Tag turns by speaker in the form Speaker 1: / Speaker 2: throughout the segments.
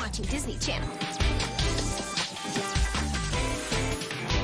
Speaker 1: watching Disney Channel.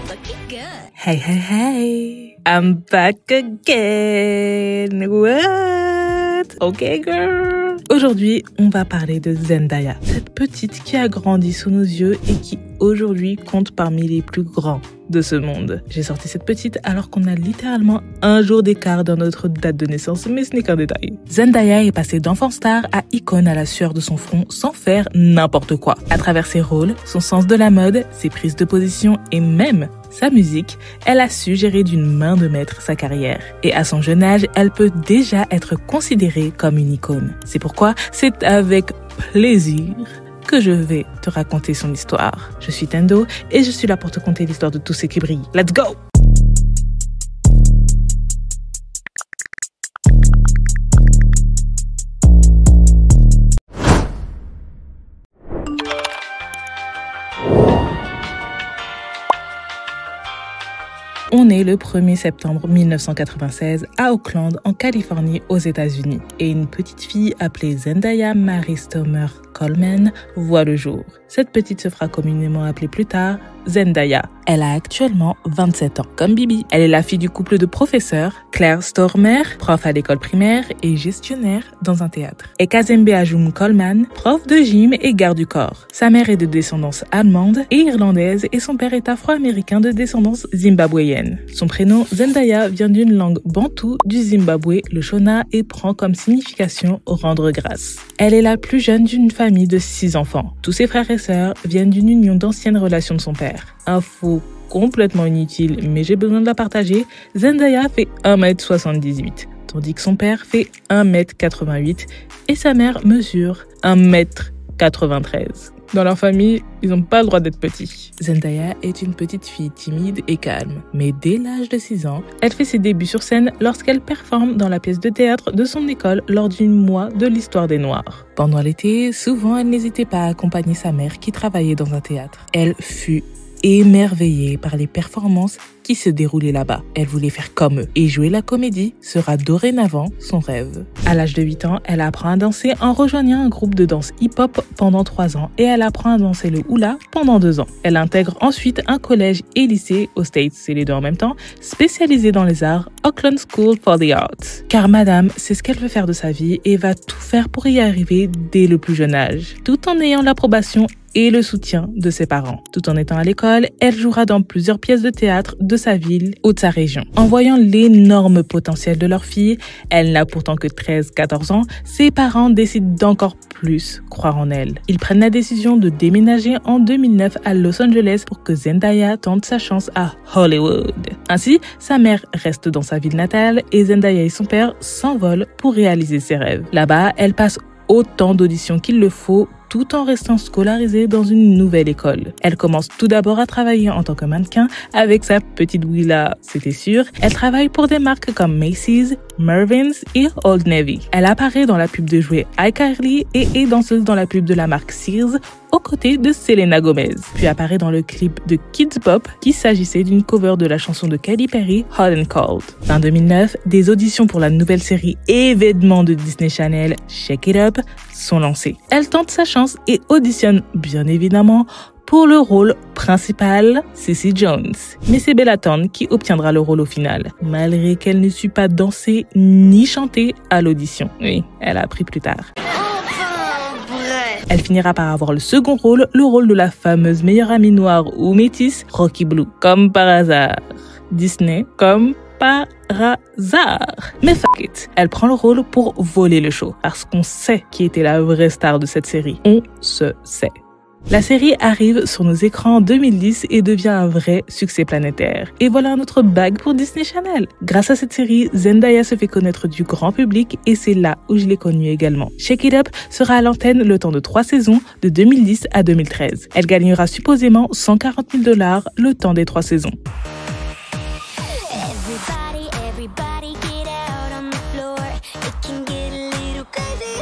Speaker 1: Looking good.
Speaker 2: Hey, hey, hey. I'm back again. What? Okay, girl. Aujourd'hui, on va parler de Zendaya, cette petite qui a grandi sous nos yeux et qui aujourd'hui compte parmi les plus grands de ce monde. J'ai sorti cette petite alors qu'on a littéralement un jour d'écart dans notre date de naissance, mais ce n'est qu'un détail. Zendaya est passée d'enfant star à icône à la sueur de son front sans faire n'importe quoi. À travers ses rôles, son sens de la mode, ses prises de position et même sa musique, elle a su gérer d'une main de maître sa carrière. Et à son jeune âge, elle peut déjà être considérée comme une icône. C'est pourquoi c'est avec plaisir que je vais te raconter son histoire. Je suis Tendo et je suis là pour te conter l'histoire de tous ceux qui brillent. Let's go! On est le 1er septembre 1996 à Oakland, en Californie, aux États-Unis. Et une petite fille appelée Zendaya Marie Stormer Coleman voit le jour. Cette petite se fera communément appeler plus tard Zendaya. Elle a actuellement 27 ans, comme Bibi. Elle est la fille du couple de professeurs, Claire Stormer, prof à l'école primaire et gestionnaire dans un théâtre, et Kazembe Ajum Coleman, prof de gym et garde du corps. Sa mère est de descendance allemande et irlandaise et son père est afro-américain de descendance zimbabwéenne. Son prénom, Zendaya, vient d'une langue bantoue du Zimbabwe, le Shona, et prend comme signification rendre grâce. Elle est la plus jeune d'une famille de 6 enfants. Tous ses frères et sœurs viennent d'une union d'anciennes relations de son père. Info complètement inutile, mais j'ai besoin de la partager. Zendaya fait 1m78, tandis que son père fait 1m88 et sa mère mesure 1m93. Dans leur famille, ils n'ont pas le droit d'être petits. Zendaya est une petite fille timide et calme. Mais dès l'âge de 6 ans, elle fait ses débuts sur scène lorsqu'elle performe dans la pièce de théâtre de son école lors du mois de l'histoire des Noirs. Pendant l'été, souvent elle n'hésitait pas à accompagner sa mère qui travaillait dans un théâtre. Elle fut émerveillée par les performances qui se déroulaient là-bas. Elle voulait faire comme eux et jouer la comédie sera dorénavant son rêve. À l'âge de 8 ans, elle apprend à danser en rejoignant un groupe de danse hip-hop pendant 3 ans et elle apprend à danser le hula pendant 2 ans. Elle intègre ensuite un collège et lycée aux States, c'est les deux en même temps, spécialisé dans les arts, Oakland School for the Arts. Car madame sait ce qu'elle veut faire de sa vie et va tout faire pour y arriver dès le plus jeune âge, tout en ayant l'approbation et le soutien de ses parents. Tout en étant à l'école, elle jouera dans plusieurs pièces de théâtre de sa ville ou de sa région. En voyant l'énorme potentiel de leur fille, elle n'a pourtant que 13-14 ans, ses parents décident d'encore plus croire en elle. Ils prennent la décision de déménager en 2009 à Los Angeles pour que Zendaya tente sa chance à Hollywood. Ainsi, sa mère reste dans sa ville natale et Zendaya et son père s'envolent pour réaliser ses rêves. Là-bas, elle passe autant d'auditions qu'il le faut, tout en restant scolarisée dans une nouvelle école. Elle commence tout d'abord à travailler en tant que mannequin avec sa petite Willa, c'était sûr. Elle travaille pour des marques comme Macy's, Mervyn's et Old Navy. Elle apparaît dans la pub de jouets iCarly et est danseuse dans la pub de la marque Sears aux côtés de Selena Gomez. Puis apparaît dans le clip de Kids Pop qu'il s'agissait d'une cover de la chanson de Katy Perry, Hot and Cold. Fin 2009, des auditions pour la nouvelle série événement de Disney Channel, Shake It Up, sont lancées. Elle tente sa chance et auditionne bien évidemment pour le rôle principal, Cissy Jones. Mais c'est Bella Thorne qui obtiendra le rôle au final, malgré qu'elle ne sut pas danser ni chanter à l'audition. Oui, elle a appris plus tard. Elle finira par avoir le second rôle, le rôle de la fameuse meilleure amie noire ou métisse, Rocky Blue. Comme par hasard. Disney, comme par hasard. Mais fuck it. Elle prend le rôle pour voler le show. Parce qu'on sait qui était la vraie star de cette série. On se sait. La série arrive sur nos écrans en 2010 et devient un vrai succès planétaire. Et voilà un autre bag pour Disney Channel. Grâce à cette série, Zendaya se fait connaître du grand public et c'est là où je l'ai connue également. Shake It Up sera à l'antenne le temps de 3 saisons, de 2010 à 2013. Elle gagnera supposément $140 000 le temps des 3 saisons.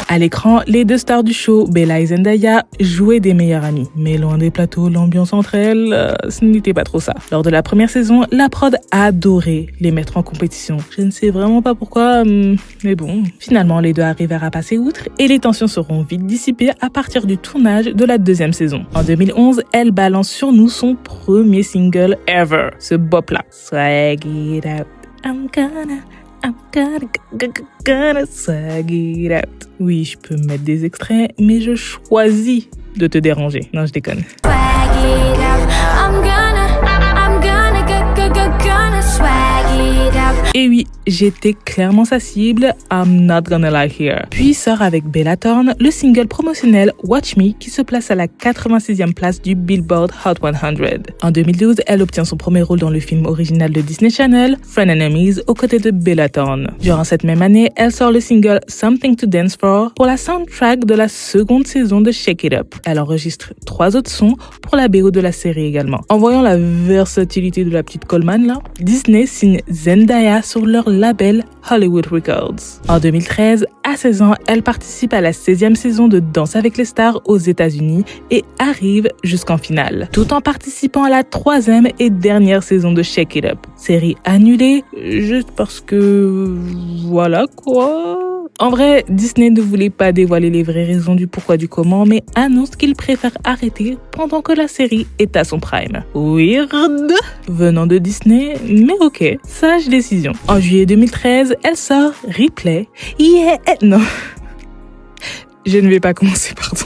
Speaker 2: À l'écran, les deux stars du show, Bella et Zendaya, jouaient des meilleures amies. Mais loin des plateaux, l'ambiance entre elles, ce n'était pas trop ça. Lors de la première saison, la prod a adoré les mettre en compétition. Je ne sais vraiment pas pourquoi, mais bon. Finalement, les deux arrivèrent à passer outre et les tensions seront vite dissipées à partir du tournage de la deuxième saison. En 2011, elle balance sur nous son premier single ever, ce bop-là. Swag it out, I'm gonna swag it out. Oui, je peux mettre des extraits, mais je choisis de te déranger. Non, je déconne. Swag it out, I'm gonna swag it out. Et oui, j'étais clairement sa cible, I'm not gonna lie here. Puis sort avec Bella Thorne le single promotionnel Watch Me qui se place à la 86e place du Billboard Hot 100. En 2012, elle obtient son premier rôle dans le film original de Disney Channel, Friend and Enemies, aux côtés de Bella Thorne. Durant cette même année, elle sort le single Something to Dance For pour la soundtrack de la seconde saison de Shake It Up. Elle enregistre 3 autres sons pour la BO de la série également. En voyant la versatilité de la petite Coleman là, Disney signe Zendaya sur leur label Hollywood Records. En 2013, à 16 ans, elle participe à la 16e saison de Danse avec les stars aux États-Unis et arrive jusqu'en finale, tout en participant à la 3e et dernière saison de Shake It Up. Série annulée, juste parce que... voilà quoi... En vrai, Disney ne voulait pas dévoiler les vraies raisons du pourquoi du comment, mais annonce qu'il préfère arrêter pendant que la série est à son prime. Weird venant de Disney, mais ok, sage décision. En juillet 2013, elle sort Replay. Yeah, non. Je ne vais pas commencer, pardon.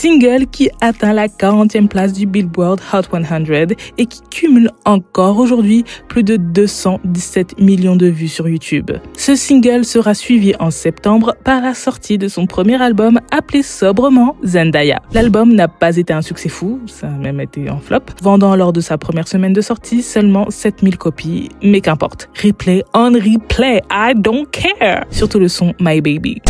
Speaker 2: Single qui atteint la 40e place du Billboard Hot 100 et qui cumule encore aujourd'hui plus de 217 millions de vues sur YouTube. Ce single sera suivi en septembre par la sortie de son premier album appelé sobrement Zendaya. L'album n'a pas été un succès fou, ça a même été un flop, vendant lors de sa première semaine de sortie seulement 7000 copies, mais qu'importe. Replay on replay, I don't care. Surtout le son My Baby.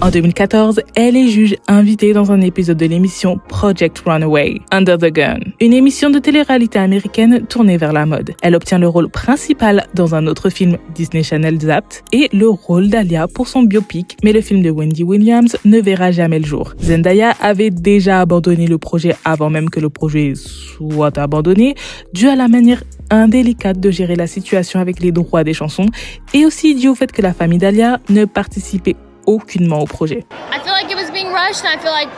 Speaker 2: En 2014, elle est juge invitée dans un épisode de l'émission Project Runway, Under the Gun, une émission de télé-réalité américaine tournée vers la mode. Elle obtient le rôle principal dans un autre film Disney Channel Zapped et le rôle d'Alia pour son biopic, mais le film de Wendy Williams ne verra jamais le jour. Zendaya avait déjà abandonné le projet avant même que le projet soit abandonné, dû à la manière indélicate de gérer la situation avec les droits des chansons et aussi dû au fait que la famille d'Alia ne participait aucunement au projet.
Speaker 3: I feel like it was being rushed and I feel like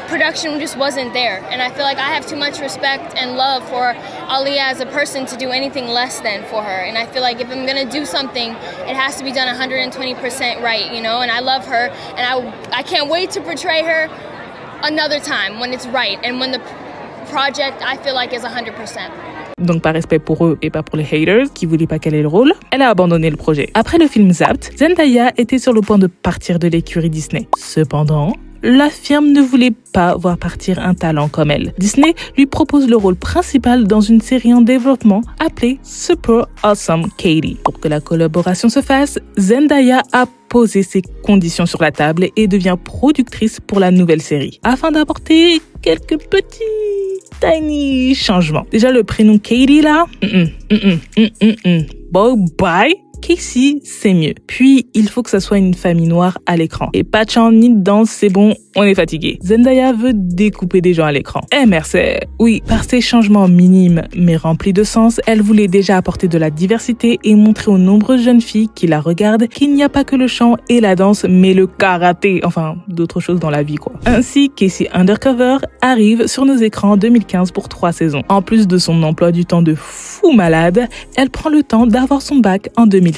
Speaker 3: production just wasn't there, and I feel like I have too much respect and love for Aaliyah as a person to do anything less than for her, and I feel like if I'm gonna do something, it has to be done 120% right, you know, and I love her and I can't wait to portray her another time when it's right and when the project I feel like is 100%.
Speaker 2: Donc par respect pour eux et pas pour les haters qui voulaient pas qu'elle ait le rôle, elle a abandonné le projet. Après le film Zapped, Zendaya était sur le point de partir de l'écurie Disney. Cependant, la firme ne voulait pas voir partir un talent comme elle. Disney lui propose le rôle principal dans une série en développement appelée Super Awesome Katie. Pour que la collaboration se fasse, Zendaya a posé ses conditions sur la table et devient productrice pour la nouvelle série, afin d'apporter quelques petits tiny changements. Déjà le prénom Katie là, bye. Casey, c'est mieux. Puis, il faut que ça soit une famille noire à l'écran. Et pas de chant ni de danse, c'est bon, on est fatigué. Zendaya veut découper des gens à l'écran. Merci. Oui, par ces changements minimes mais remplis de sens, elle voulait déjà apporter de la diversité et montrer aux nombreuses jeunes filles qui la regardent qu'il n'y a pas que le chant et la danse, mais le karaté. Enfin, d'autres choses dans la vie, quoi. Ainsi, Casey Undercover arrive sur nos écrans en 2015 pour 3 saisons. En plus de son emploi du temps de fou malade, elle prend le temps d'avoir son bac en 2015.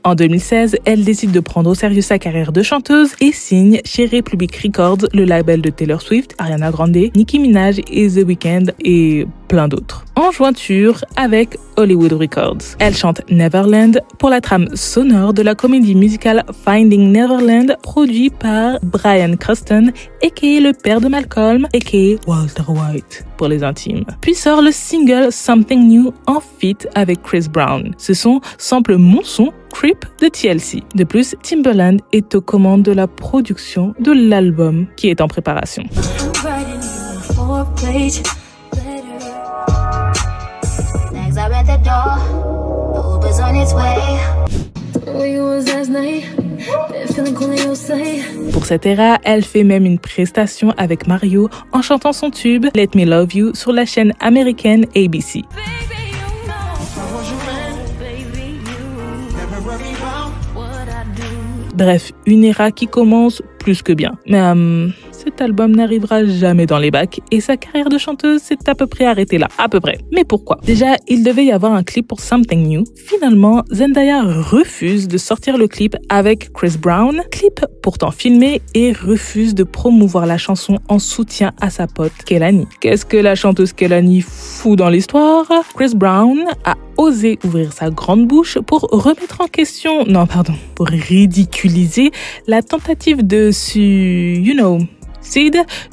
Speaker 2: En 2016, elle décide de prendre au sérieux sa carrière de chanteuse et signe chez Republic Records, le label de Taylor Swift, Ariana Grande, Nicki Minaj et The Weeknd et plein d'autres. En jointure avec Hollywood Records. Elle chante Neverland pour la trame sonore de la comédie musicale Finding Neverland, produit par Bryan Cranston, aka le père de Malcolm, aka Walter White pour les intimes. Puis sort le single Something New en feat avec Chris Brown. Ce son sample mon son Creep de TLC. De plus, Timbaland est aux commandes de la production de l'album qui est en préparation.
Speaker 4: bags are at the door. The Uber's on its way.
Speaker 2: Pour cette era, elle fait même une prestation avec Mario en chantant son tube Let Me Love You sur la chaîne américaine ABC. Bref, une era qui commence plus que bien. Mais cet album n'arrivera jamais dans les bacs et sa carrière de chanteuse s'est à peu près arrêtée là, à peu près. Mais pourquoi? Déjà, il devait y avoir un clip pour Something New. Finalement, Zendaya refuse de sortir le clip avec Chris Brown, clip pourtant filmé, et refuse de promouvoir la chanson en soutien à sa pote Kehlani. Qu'est-ce que la chanteuse Kehlani fout dans l'histoire? Chris Brown a osé ouvrir sa grande bouche pour remettre en question, pour ridiculiser la tentative de suicide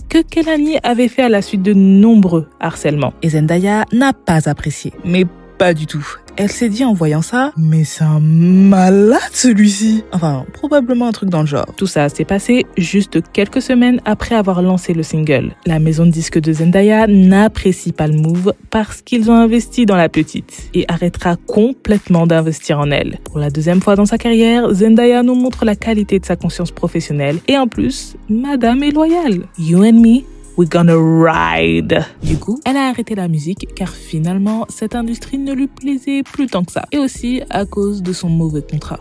Speaker 2: que Kehlani avait fait à la suite de nombreux harcèlements. Et Zendaya n'a pas apprécié, mais pas du tout. Elle s'est dit en voyant ça, mais c'est un malade celui-ci. Enfin, probablement un truc dans le genre. Tout ça s'est passé juste quelques semaines après avoir lancé le single. La maison de disques de Zendaya n'apprécie pas le move parce qu'ils ont investi dans la petite et arrêtera complètement d'investir en elle. Pour la deuxième fois dans sa carrière, Zendaya nous montre la qualité de sa conscience professionnelle et en plus, madame est loyale. You and me, we're gonna ride. Du coup, elle a arrêté la musique car finalement, cette industrie ne lui plaisait plus tant que ça. Et aussi à cause de son mauvais contrat.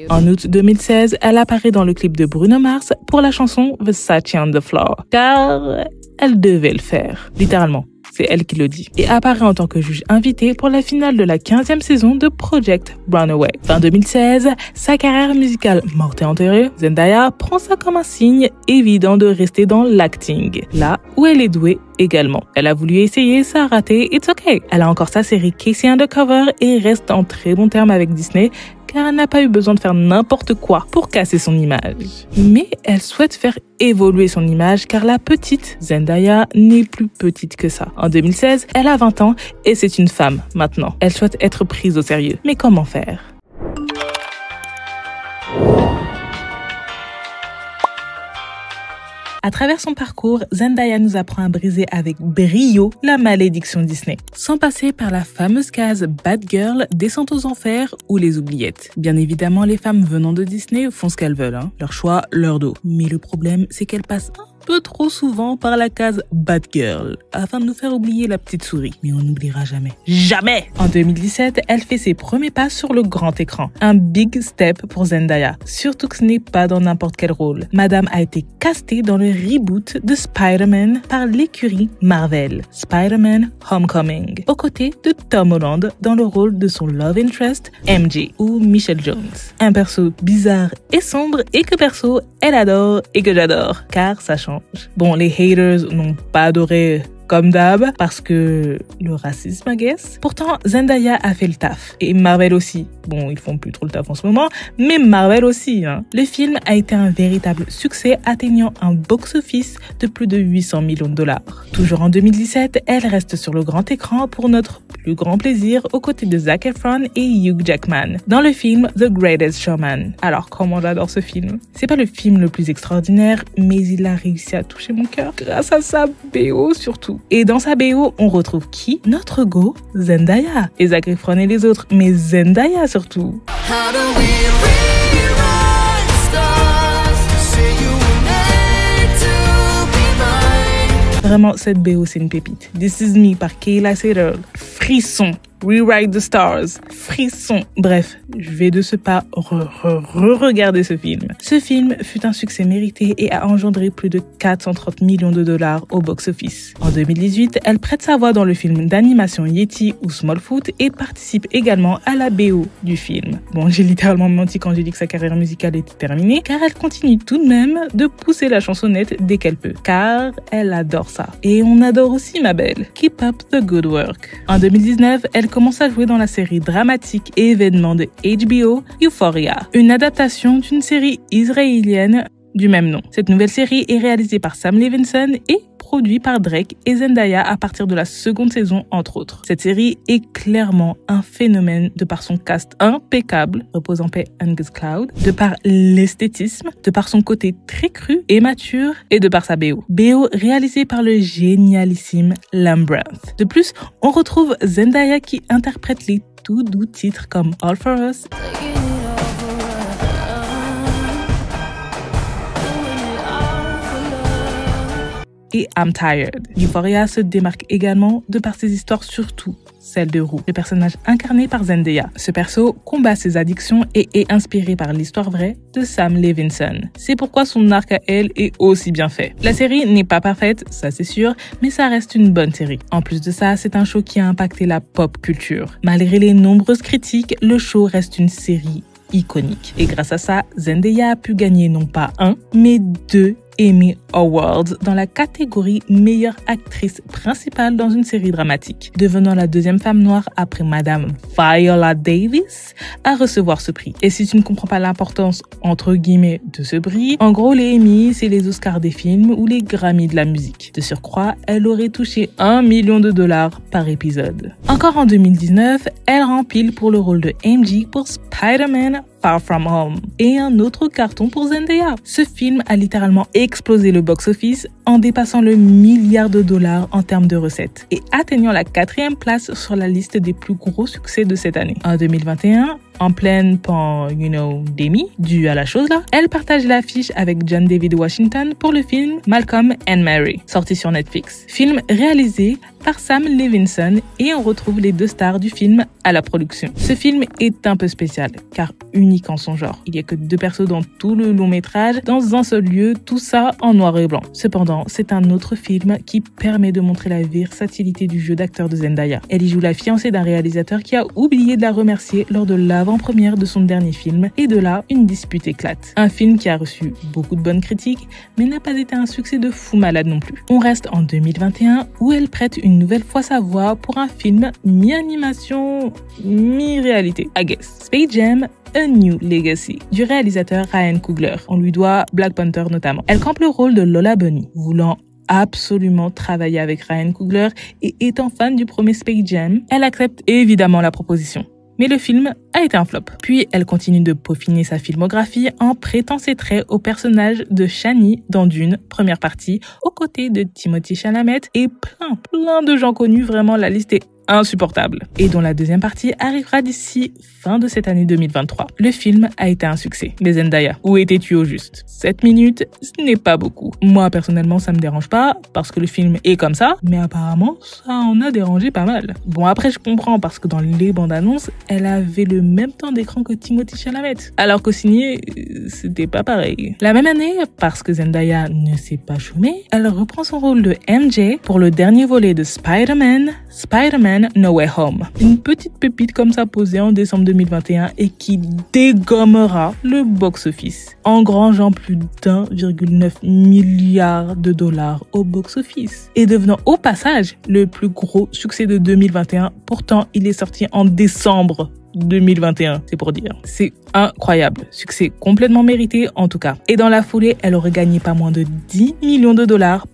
Speaker 2: En août 2016, elle apparaît dans le clip de Bruno Mars pour la chanson Versace on the Floor. Car elle devait le faire, littéralement. C'est elle qui le dit. Et apparaît en tant que juge invité pour la finale de la 15e saison de Project Runaway. Fin 2016, sa carrière musicale morte et enterrée, Zendaya prend ça comme un signe évident de rester dans l'acting. Là où elle est douée également. Elle a voulu essayer, ça a raté, it's okay. Elle a encore sa série Casey Undercover et reste en très bon terme avec Disney car elle n'a pas eu besoin de faire n'importe quoi pour casser son image. Mais elle souhaite faire évoluer son image car la petite Zendaya n'est plus petite que ça. En 2016, elle a 20 ans et c'est une femme maintenant. Elle souhaite être prise au sérieux. Mais comment faire? À travers son parcours, Zendaya nous apprend à briser avec brio la malédiction Disney, sans passer par la fameuse case Bad Girl, Descente aux enfers ou les oubliettes. Bien évidemment, les femmes venant de Disney font ce qu'elles veulent, leur choix, leur dos. Mais le problème, c'est qu'elles passent un peu trop souvent par la case Bad Girl, afin de nous faire oublier la petite souris. Mais on n'oubliera jamais. Jamais! En 2017, elle fait ses premiers pas sur le grand écran. Un big step pour Zendaya. Surtout que ce n'est pas dans n'importe quel rôle. Madame a été castée dans le reboot de Spider-Man par l'écurie Marvel. Spider-Man Homecoming. Aux côtés de Tom Holland dans le rôle de son love interest, MJ, ou Michelle Jones. Un perso bizarre et sombre et que perso, elle adore et que j'adore. Car ça change. Bon, les haters n'ont pas adoré comme d'hab, parce que le racisme, I guess. Pourtant, Zendaya a fait le taf. Et Marvel aussi. Bon, ils font plus trop le taf en ce moment, mais Marvel aussi, Le film a été un véritable succès, atteignant un box-office de plus de 800 millions de dollars. Toujours en 2017, elle reste sur le grand écran pour notre plus grand plaisir, aux côtés de Zac Efron et Hugh Jackman, dans le film The Greatest Showman. Alors, comment j'adore ce film. C'est pas le film le plus extraordinaire, mais il a réussi à toucher mon cœur, grâce à sa BO surtout. Et dans sa BO, on retrouve qui? Notre go, Zendaya. Et Zac Efron et les autres, mais Zendaya surtout. Vraiment, cette BO, c'est une pépite. This Is Me par Kayla Cedar. Frisson. Rewrite the Stars. Frisson. Bref, je vais de ce pas regarder ce film. Ce film fut un succès mérité et a engendré plus de 430 millions de dollars au box-office. En 2018, elle prête sa voix dans le film d'animation Yeti ou Smallfoot et participe également à la BO du film. Bon, j'ai littéralement menti quand j'ai dit que sa carrière musicale était terminée, car elle continue tout de même de pousser la chansonnette dès qu'elle peut, car elle adore ça. Et on adore aussi ma belle. Keep up the good work. En 2019, elle commence à jouer dans la série dramatique et événement de HBO Euphoria, une adaptation d'une série israélienne du même nom. Cette nouvelle série est réalisée par Sam Levinson et produit par Drake et Zendaya à partir de la seconde saison, entre autres. Cette série est clairement un phénomène de par son cast impeccable, repose en paix Angus Cloud, de par l'esthétisme, de par son côté très cru et mature et de par sa BO. BO réalisée par le génialissime Lambranth. De plus, on retrouve Zendaya qui interprète les tout doux titres comme All For Us et I'm Tired. Euphoria se démarque également de par ses histoires, surtout celle de Rue, le personnage incarné par Zendaya. Ce perso combat ses addictions et est inspiré par l'histoire vraie de Sam Levinson. C'est pourquoi son arc à elle est aussi bien fait. La série n'est pas parfaite, ça c'est sûr, mais ça reste une bonne série. En plus de ça, c'est un show qui a impacté la pop culture. Malgré les nombreuses critiques, le show reste une série iconique. Et grâce à ça, Zendaya a pu gagner non pas un, mais 2 Emmy Awards dans la catégorie meilleure actrice principale dans une série dramatique, devenant la deuxième femme noire après Madame Viola Davis à recevoir ce prix. Et si tu ne comprends pas l'importance entre guillemets de ce prix, en gros les Emmy, c'est les Oscars des films ou les Grammy de la musique. De surcroît, elle aurait touché $1 million par épisode. Encore en 2019, elle rempile pour le rôle de MJ pour Spider-Man Far From Home et un autre carton pour Zendaya. Ce film a littéralement explosé le box-office en dépassant le $1 milliard en termes de recettes et atteignant la 4e place sur la liste des plus gros succès de cette année. En 2021, en pleine pan, d'Emmy, due à la chose là, elle partage l'affiche avec John David Washington pour le film Malcolm and Mary, sorti sur Netflix. Film réalisé par Sam Levinson et on retrouve les 2 stars du film à la production. Ce film est un peu spécial car unique en son genre. Il n'y a que 2 persos dans tout le long métrage, dans un seul lieu, tout ça en noir et blanc. Cependant, c'est un autre film qui permet de montrer la versatilité du jeu d'acteur de Zendaya. Elle y joue la fiancée d'un réalisateur qui a oublié de la remercier lors de l'avant-première de son dernier film et de là, une dispute éclate. Un film qui a reçu beaucoup de bonnes critiques mais n'a pas été un succès de fou malade non plus. On reste en 2021 où elle prête une nouvelle fois sa voix pour un film mi-animation, mi-réalité. I guess. Space Jam A New Legacy du réalisateur Ryan Coogler. On lui doit Black Panther notamment. Elle campe le rôle de Lola Bunny, voulant absolument travailler avec Ryan Coogler et étant fan du premier Space Jam, elle accepte évidemment la proposition. Mais le film a été un flop. Puis elle continue de peaufiner sa filmographie en prêtant ses traits au personnage de Shani dans Dune, première partie, aux côtés de Timothée Chalamet et plein de gens connus, vraiment la liste est insupportable. Et dont la deuxième partie arrivera d'ici fin de cette année 2023. Le film a été un succès. Mais Zendaya, où étais-tu au juste? 7 minutes, ce n'est pas beaucoup. Moi, personnellement, ça me dérange pas parce que le film est comme ça, mais apparemment, ça en a dérangé pas mal. Bon, après, je comprends parce que dans les bandes annonces, elle avait le même temps d'écran que Timothée Chalamet. Alors qu'au ciné, c'était pas pareil. La même année, parce que Zendaya ne s'est pas choumée, elle reprend son rôle de MJ pour le dernier volet de Spider-Man No Way Home. Une petite pépite comme ça posée en décembre 2021 et qui dégommera le box-office, engrangeant plus d'1,9 milliard au box-office et devenant au passage le plus gros succès de 2021. Pourtant, il est sorti en décembre 2021, c'est pour dire. C'est incroyable. Succès complètement mérité en tout cas. Et dans la foulée, elle aurait gagné pas moins de $10 millions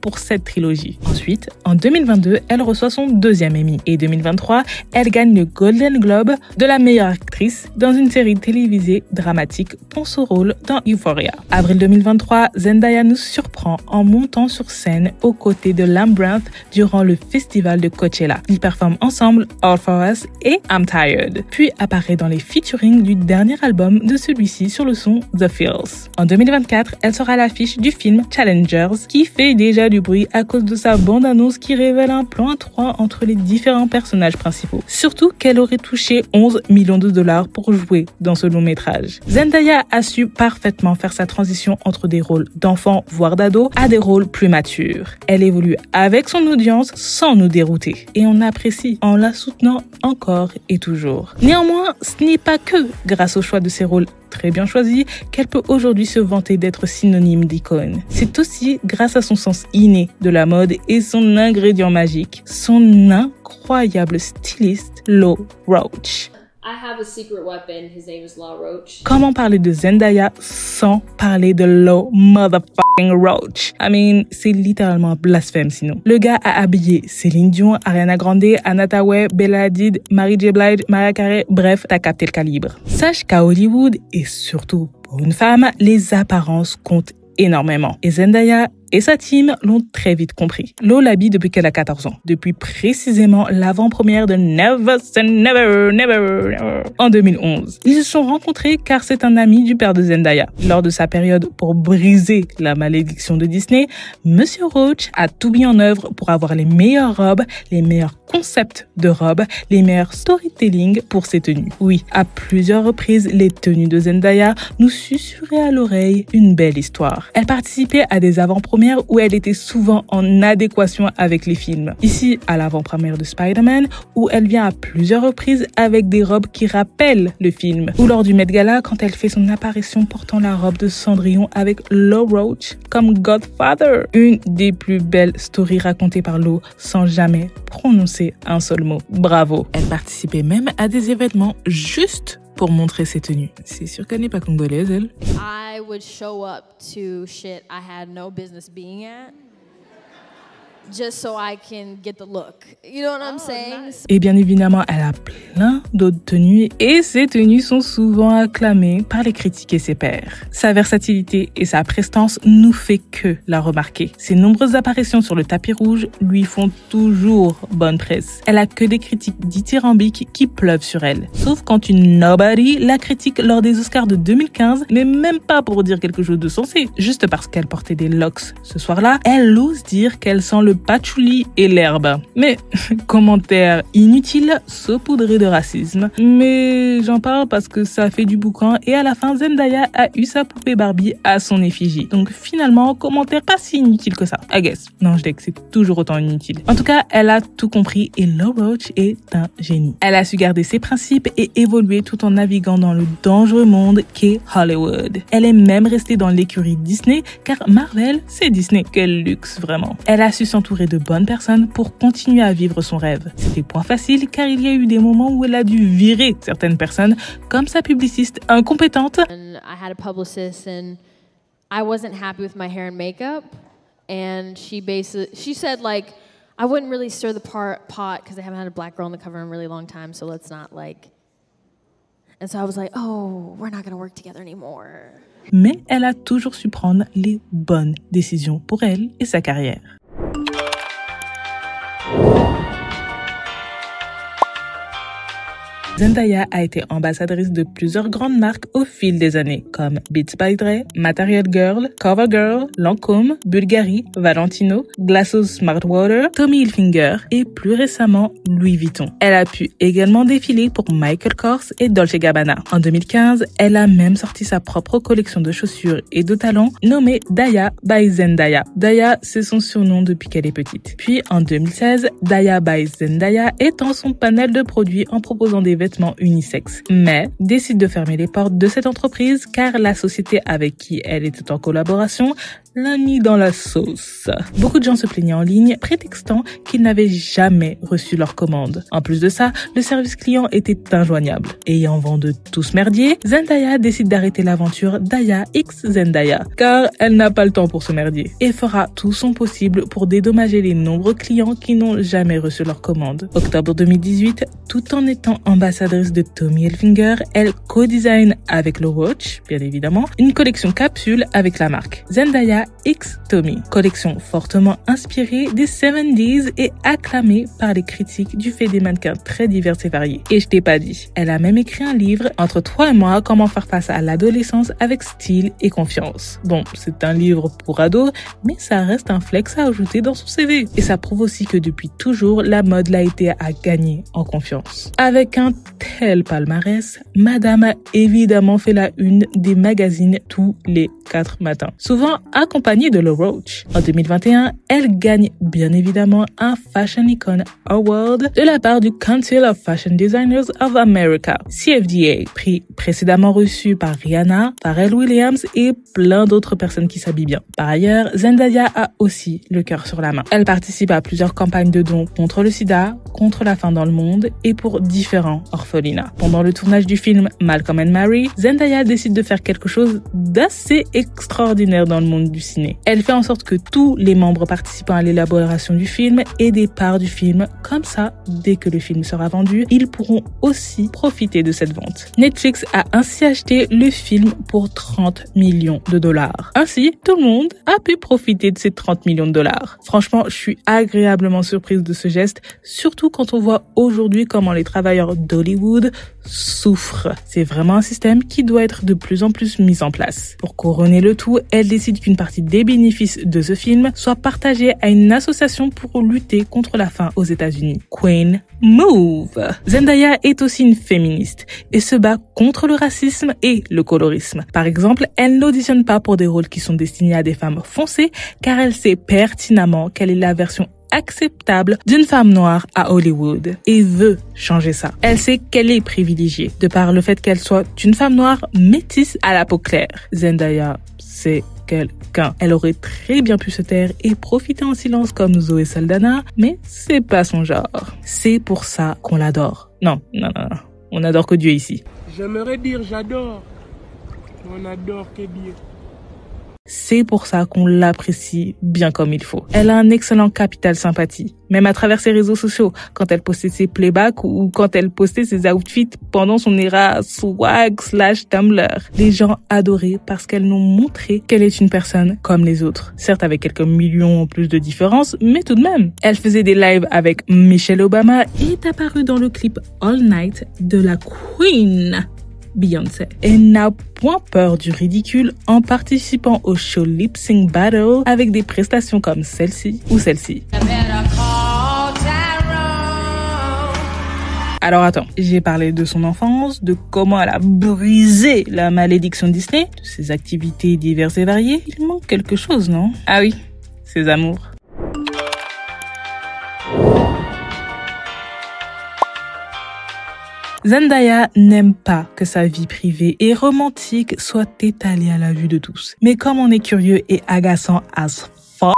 Speaker 2: pour cette trilogie. Ensuite, en 2022, elle reçoit son deuxième Emmy. Et 2023, elle gagne le Golden Globe de la meilleure actrice dans une série télévisée dramatique pour son rôle dans Euphoria. Avril 2023, Zendaya nous surprend en montant sur scène aux côtés de Lambranth durant le festival de Coachella. Ils performent ensemble All For Us et I'm Tired. Puis apparaît dans les featuring du dernier album de celui-ci sur le son The Feels. En 2024, elle sera à l'affiche du film Challengers qui fait déjà du bruit à cause de sa bande-annonce qui révèle un plan à 3 entre les différents personnages principaux. Surtout qu'elle aurait touché $11 millions pour jouer dans ce long métrage. Zendaya a su parfaitement faire sa transition entre des rôles d'enfant voire d'ado à des rôles plus matures. Elle évolue avec son audience sans nous dérouter et on apprécie en la soutenant encore et toujours. Néanmoins, ce n'est pas que grâce au choix de ses rôles très bien choisis qu'elle peut aujourd'hui se vanter d'être synonyme d'icône. C'est aussi grâce à son sens inné de la mode et son ingrédient magique, son incroyable styliste Lo Roach.
Speaker 5: I have a secret weapon. His name is Law Roach.
Speaker 2: Comment parler de Zendaya sans parler de Law motherfucking Roach? I mean, c'est littéralement blasphème sinon. Le gars a habillé Céline Dion, Ariana Grande, Anna Tawai, Bella Hadid, Mary J. Blige, Mariah Carey, bref, t'as capté le calibre. Sache qu'à Hollywood, et surtout pour une femme, les apparences comptent énormément. Et Zendaya et sa team l'ont très vite compris. Lo l'habille depuis qu'elle a 14 ans, depuis précisément l'avant-première de Never Say Never, Never, Never en 2011. Ils se sont rencontrés car c'est un ami du père de Zendaya. Lors de sa période pour briser la malédiction de Disney, Monsieur Roach a tout mis en œuvre pour avoir les meilleures robes, les meilleurs concepts de robes, les meilleurs storytelling pour ses tenues. Oui, à plusieurs reprises, les tenues de Zendaya nous susurraient à l'oreille une belle histoire. Elle participait à des avant-premières où elle était souvent en adéquation avec les films. Ici, à l'avant-première de Spider-Man, où elle vient à plusieurs reprises avec des robes qui rappellent le film. Ou lors du Met Gala, quand elle fait son apparition portant la robe de Cendrillon avec Law Roach comme Godfather. Une des plus belles stories racontées par Law sans jamais prononcer un seul mot. Bravo. Elle participait même à des événements juste pour montrer ses tenues. C'est sûr qu'elle n'est pas congolaise, elle.
Speaker 5: I would show up to shit I had no business being at, just so I can get the look. You know what I'm saying? Nice.
Speaker 2: Et bien évidemment, elle a plein d'autres tenues et ces tenues sont souvent acclamées par les critiques et ses pairs. Sa versatilité et sa prestance nous fait que la remarquer. Ses nombreuses apparitions sur le tapis rouge lui font toujours bonne presse. Elle a que des critiques dithyrambiques qui pleuvent sur elle. Sauf quand une nobody la critique lors des Oscars de 2015, mais même pas pour dire quelque chose de sensé. Juste parce qu'elle portait des locks ce soir-là, elle ose dire qu'elle sent le patchouli et l'herbe. Mais, commentaire inutile, saupoudré de racisme. Mais j'en parle parce que ça fait du boucan et à la fin, Zendaya a eu sa poupée Barbie à son effigie. Donc finalement, commentaire pas si inutile que ça. I guess. Non, je dis que c'est toujours autant inutile. En tout cas, elle a tout compris et Law Roach est un génie. Elle a su garder ses principes et évoluer tout en naviguant dans le dangereux monde qu'est Hollywood. Elle est même restée dans l'écurie Disney car Marvel, c'est Disney. Quel luxe vraiment. Elle a su s'entourer de bonnes personnes pour continuer à vivre son rêve. C'était point facile car il y a eu des moments où elle a dû virer certaines personnes comme sa publiciste incompétente.
Speaker 5: And I had a publicist and I wasn't happy with my hair and makeup and she said like I wouldn't really stir the pot because I haven't had a black girl on the cover in a really long time, so let's not like. And so I was like, oh, we're not going to work together anymore.
Speaker 2: Mais elle a toujours su prendre les bonnes décisions pour elle et sa carrière. Zendaya a été ambassadrice de plusieurs grandes marques au fil des années, comme Beats by Dre, Material Girl, CoverGirl, Lancôme, Bulgari, Valentino, Glasso Smart Water, Tommy Hilfiger et plus récemment Louis Vuitton. Elle a pu également défiler pour Michael Kors et Dolce Gabbana. En 2015, elle a même sorti sa propre collection de chaussures et de talons nommée Daya by Zendaya. Daya, c'est son surnom depuis qu'elle est petite. Puis en 2016, Daya by Zendaya étend son panel de produits en proposant des vêtements unisexe, mais décide de fermer les portes de cette entreprise car la société avec qui elle était en collaboration l'a mis dans la sauce. Beaucoup de gens se plaignaient en ligne, prétextant qu'ils n'avaient jamais reçu leur commande. En plus de ça, le service client était injoignable. Ayant vent de tout ce merdier, Zendaya décide d'arrêter l'aventure Daya x Zendaya, car elle n'a pas le temps pour ce merdier, et fera tout son possible pour dédommager les nombreux clients qui n'ont jamais reçu leur commande. Octobre 2018, tout en étant ambassadrice de Tommy Hilfiger, elle co-design avec Law Roach, bien évidemment, une collection capsule avec la marque Zendaya x Tommy, collection fortement inspirée des 70s et acclamée par les critiques du fait des mannequins très divers et variés. Et je t'ai pas dit, elle a même écrit un livre, Entre toi et moi, comment faire face à l'adolescence avec style et confiance. Bon, c'est un livre pour ados, mais ça reste un flex à ajouter dans son CV. Et ça prouve aussi que depuis toujours, la mode l'a été à gagner en confiance. Avec un tel palmarès, Madame a évidemment fait la une des magazines tous les 4 matins. Souvent accompagnée de Law Roach. En 2021, elle gagne bien évidemment un Fashion Icon Award de la part du Council of Fashion Designers of America, CFDA, prix précédemment reçu par Rihanna, Pharrell Williams et plein d'autres personnes qui s'habillent bien. Par ailleurs, Zendaya a aussi le cœur sur la main. Elle participe à plusieurs campagnes de dons contre le sida, contre la faim dans le monde et pour différents orphelinat. Pendant le tournage du film Malcolm and Marie, Zendaya décide de faire quelque chose d'assez extraordinaire dans le monde du ciné. Elle fait en sorte que tous les membres participant à l'élaboration du film aient des parts du film. Comme ça, dès que le film sera vendu, ils pourront aussi profiter de cette vente. Netflix a ainsi acheté le film pour 30 millions de dollars. Ainsi, tout le monde a pu profiter de ces 30 millions de dollars. Franchement, je suis agréablement surprise de ce geste, surtout quand on voit aujourd'hui comment les travailleurs d'Hollywood souffrent. C'est vraiment un système qui doit être de plus en plus mis en place. Pour couronner le tout, elle décide qu'une partie des bénéfices de ce film soit partagée à une association pour lutter contre la faim aux États-Unis. Queen Move. Zendaya est aussi une féministe et se bat contre le racisme et le colorisme. Par exemple, elle n'auditionne pas pour des rôles qui sont destinés à des femmes foncées car elle sait pertinemment quelle est la version acceptable d'une femme noire à Hollywood et veut changer ça. Elle sait qu'elle est privilégiée de par le fait qu'elle soit une femme noire métisse à la peau claire. Zendaya, c'est quelqu'un. Elle aurait très bien pu se taire et profiter en silence comme Zoé Saldana, mais c'est pas son genre. C'est pour ça qu'on l'adore. Non. On n'adore que Dieu ici.
Speaker 6: J'aimerais dire j'adore, mais on adore que Dieu.
Speaker 2: C'est pour ça qu'on l'apprécie bien comme il faut. Elle a un excellent capital sympathie, même à travers ses réseaux sociaux, quand elle postait ses playbacks ou quand elle postait ses outfits pendant son era swag/Tumblr. Les gens adoraient parce qu'elle nous montrait qu'elle est une personne comme les autres. Certes avec quelques millions en plus de différence, mais tout de même. Elle faisait des lives avec Michelle Obama et est apparue dans le clip All Night de la Queen Beyoncé. Elle n'a point peur du ridicule en participant au show Lip Sync Battle avec des prestations comme celle-ci ou celle-ci. Alors attends, j'ai parlé de son enfance, de comment elle a brisé la malédiction Disney, de ses activités diverses et variées. Il manque quelque chose, non? Ah oui, ses amours. Zendaya n'aime pas que sa vie privée et romantique soit étalée à la vue de tous. Mais comme on est curieux et agaçant as fuck,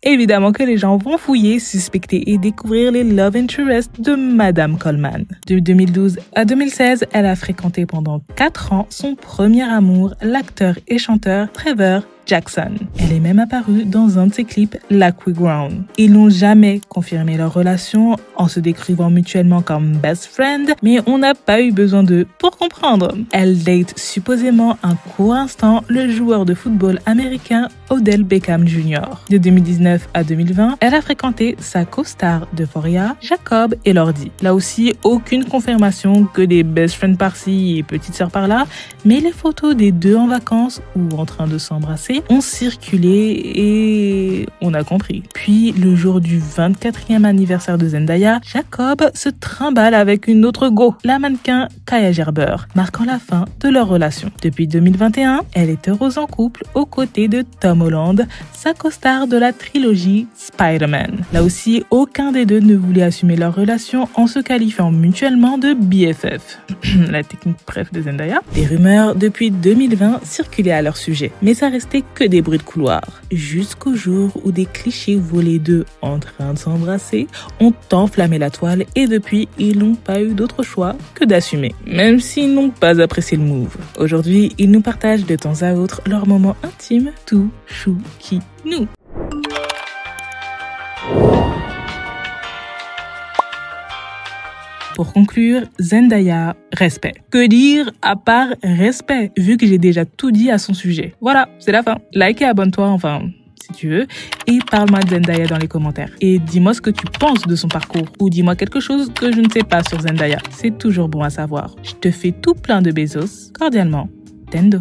Speaker 2: évidemment que les gens vont fouiller, suspecter et découvrir les love interests de Madame Coleman. De 2012 à 2016, elle a fréquenté pendant 4 ans son premier amour, l'acteur et chanteur Trevor Jackson. Elle est même apparue dans un de ses clips, Laquia Ground. Ils n'ont jamais confirmé leur relation en se décrivant mutuellement comme best friend, mais on n'a pas eu besoin d'eux pour comprendre. Elle date supposément un court instant le joueur de football américain Odell Beckham Jr. De 2019 à 2020, elle a fréquenté sa co-star d'Euphoria, Jacob Elordi. Là aussi, aucune confirmation que des best friends par-ci et petites sœurs par-là, mais les photos des deux en vacances ou en train de s'embrasser ont circulé et on a compris. Puis, le jour du 24e anniversaire de Zendaya, Jacob se trimballe avec une autre go, la mannequin Kaia Gerber, marquant la fin de leur relation. Depuis 2021, elle est heureuse en couple aux côtés de Tom Holland, sa co-star de la trilogie Spider-Man. Là aussi, aucun des deux ne voulait assumer leur relation en se qualifiant mutuellement de BFF. La technique bref de Zendaya. Des rumeurs depuis 2020 circulaient à leur sujet, mais ça restait que des bruits de couloir. Jusqu'au jour où des clichés volés d'eux en train de s'embrasser ont enflammé la toile et depuis, ils n'ont pas eu d'autre choix que d'assumer. Même s'ils n'ont pas apprécié le move. Aujourd'hui, ils nous partagent de temps à autre leurs moments intimes, tout chou qui nous. Pour conclure, Zendaya, respect. Que dire à part respect, vu que j'ai déjà tout dit à son sujet. Voilà, c'est la fin. Like et abonne-toi, enfin, si tu veux, et parle-moi de Zendaya dans les commentaires. Et dis-moi ce que tu penses de son parcours, ou dis-moi quelque chose que je ne sais pas sur Zendaya. C'est toujours bon à savoir. Je te fais tout plein de besos. Cordialement, Tendo.